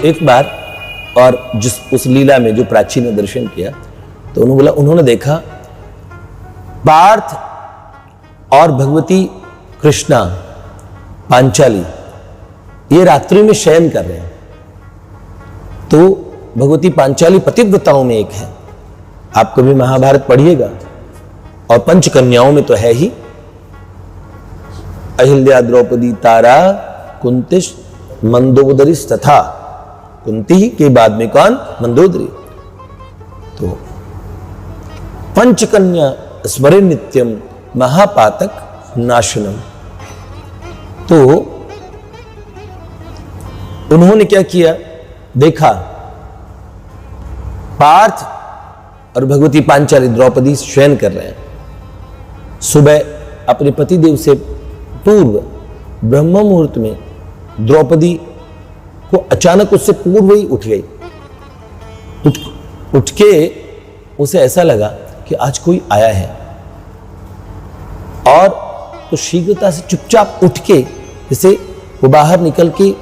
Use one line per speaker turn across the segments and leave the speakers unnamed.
एक बार और जिस उस लीला में जो प्राची ने दर्शन किया तो उन्होंने बोला, उन्होंने देखा पार्थ और भगवती कृष्णा पांचाली ये रात्रि में शयन कर रहे हैं। तो भगवती पांचाली पतिव्रताओं में एक है, आप कभी महाभारत पढ़िएगा, और पंचकन्याओं में तो है ही, अहिल्या, द्रौपदी, तारा, कुंतिश, मंदोदरी तथा कुंती ही के बाद में कौन? मंदोदरी। तो पंचकन्या स्मरे नित्यम महापातक नाशनम। तो उन्होंने क्या किया, देखा पार्थ और भगवती पांचाली द्रौपदी शयन कर रहे हैं। सुबह अपने पतिदेव से पूर्व ब्रह्म मुहूर्त में द्रौपदी को अचानक उससे पूर्व ही उठ गई। उठ के उसे ऐसा लगा कि आज कोई आया है, और तो शीघ्रता से चुपचाप उठ के जैसे वो बाहर निकल के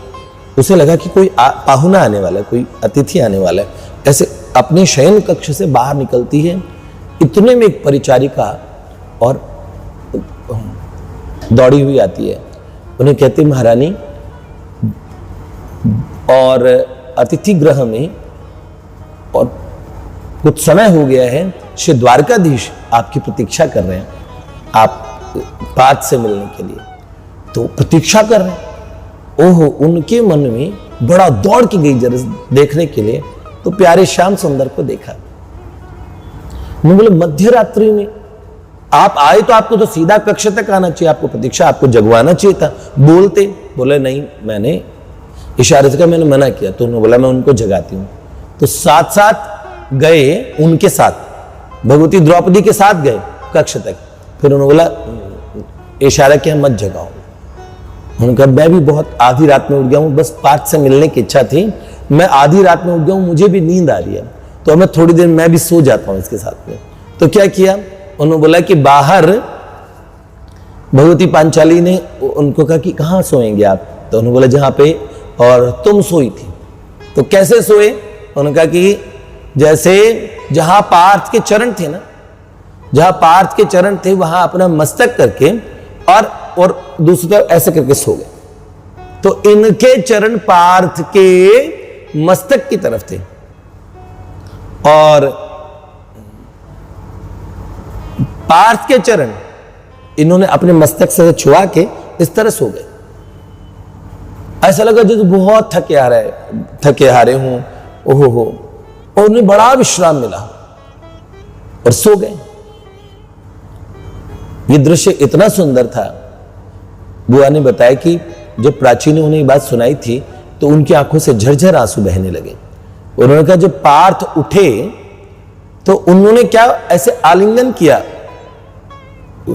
उसे लगा कि कोई पाहुना आने वाला है, कोई अतिथि आने वाला है, ऐसे अपने शयन कक्ष से बाहर निकलती है। इतने में एक परिचारिका और दौड़ी हुई आती है, उन्हें कहती, महारानी, और अतिथि गृह में और कुछ समय हो गया है, श्री द्वारकाधीश आपकी प्रतीक्षा कर रहे हैं, आप पार्थ से मिलने के लिए। तो प्रतीक्षा कर रहे हैं। ओहो, उनके मन में बड़ा दौड़ के गई जरा देखने के लिए, तो प्यारे श्याम सुंदर को देखा। मैं बोले, मध्य रात्रि में आप आए तो आपको तो सीधा कक्ष तक आना चाहिए, आपको प्रतीक्षा, आपको जगवाना चाहिए था। बोलते, बोले नहीं, मैंने इशारे से कहा, मैंने मना किया। तो उन्होंने बोला, मैं उनको जगाती हूं। तो साथ साथ गए, उनके साथ भगवती द्रौपदी के साथ गए कक्ष तक। फिर उन्होंने बोला, इशारा किया, मत जगाओ। उन्होंने कहा, मैं भी बहुत आधी रात में उठ गया हूं, बस पार्थ से मिलने की इच्छा थी, मैं आधी रात में उठ गया हूं, मुझे भी नींद आ रही है, तो मैं थोड़ी देर मैं भी सो जाता हूं इसके साथ में। तो क्या किया, उन्होंने बोला कि बाहर भगवती पांचाली ने उनको कहा कि कहां सोएंगे आप? तो उन्होंने बोला, जहां पे और तुम सोई थी। तो कैसे सोए? उन्होंने कहा कि जैसे जहां पार्थ के चरण थे ना, जहां पार्थ के चरण थे वहां अपना मस्तक करके और दूसरी तरफ ऐसे करके सो गए। तो इनके चरण पार्थ के मस्तक की तरफ थे, और पार्थ के चरण इन्होंने अपने मस्तक से छुआ के इस तरह सो गए। ऐसा लगा जैसे बहुत थके हारे हूं, ओहो हो, और उन्हें बड़ा विश्राम मिला और सो गए। ये दृश्य इतना सुंदर था। बुआ ने बताया कि जब प्राची ने उन्हें ये बात सुनाई थी तो उनकी आंखों से झरझर आंसू बहने लगे। उन्होंने कहा, जब पार्थ उठे तो उन्होंने क्या ऐसे आलिंगन किया,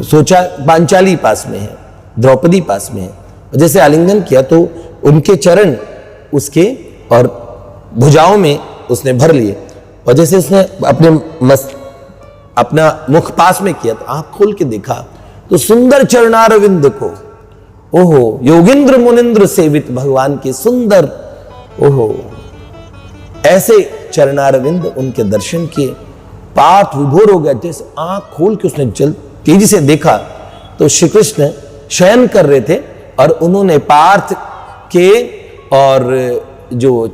सोचा पांचाली पास में है, द्रौपदी पास में है, जैसे आलिंगन किया तो उनके चरण उसके और भुजाओं में उसने भर लिए, और जैसे उसने अपना मुख पास में किया तो आंख खोल के देखा तो सुंदर चरणारविंद को, ओहो, योगिंद्र मुनिंद्र सेवित भगवान के सुंदर, ओहो, ऐसे चरणारविंद उनके दर्शन किए। पार्थ विभोर हो गया, जैसे आंख खोल के उसने तेजी से देखा तो श्री कृष्ण शयन कर रहे थे, और उन्होंने पार्थ के और जो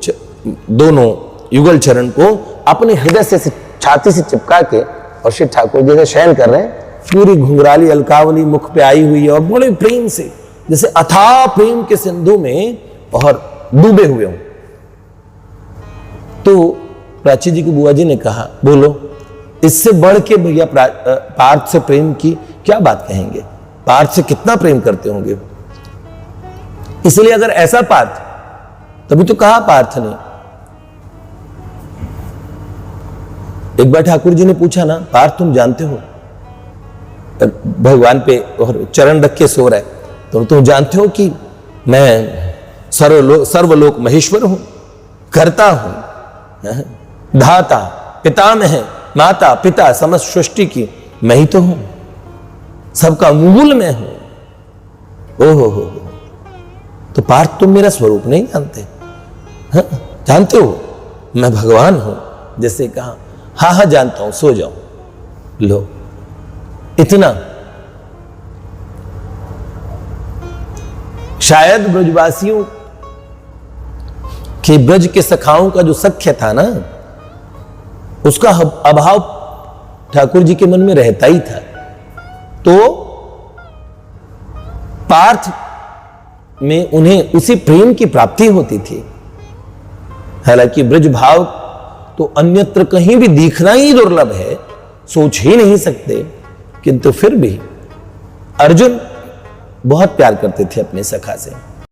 दोनों युगल चरण को अपने हृदय से छाती से चिपका के, और श्री ठाकुर जैसे शयन कर रहे हैं, पूरी घुंघराली अलकावली मुख पे आई हुई है, और बड़े प्रेम से जैसे अथाह प्रेम के सिंधु में और डूबे हुए हों। तो प्राची जी की बुआ जी ने कहा, बोलो, इससे बढ़ के भैया पार्थ से प्रेम की क्या बात कहेंगे? पार्थ से कितना प्रेम करते होंगे। इसलिए अगर ऐसा पार्थ, तभी तो कहा पार्थ ने। एक बार ठाकुर जी ने पूछा ना, पार्थ तुम जानते हो, भगवान पे और चरण रख के सो रहा है, तो तुम जानते हो कि मैं सर्वलोक महेश्वर हूं, करता हूं, धाता, पितामह, माता पिता समस्त सृष्टि की मैं ही तो हूं, सबका मूल मैं हूं। ओहो हो, तो पार्थ तुम मेरा स्वरूप नहीं जानते? हाँ? जानते हो मैं भगवान हूं, जैसे कहा हाँ हाँ जानता हूं, सो जाओ। लो, इतना। शायद ब्रजवासियों के, ब्रज के सखाओं का जो सख्य था ना, उसका अभाव ठाकुर जी के मन में रहता ही था। तो पार्थ में उन्हें उसी प्रेम की प्राप्ति होती थी। हालांकि ब्रज भाव तो अन्यत्र कहीं भी दिखना ही दुर्लभ है, सोच ही नहीं सकते, किंतु फिर भी अर्जुन बहुत प्यार करते थे अपने सखा से।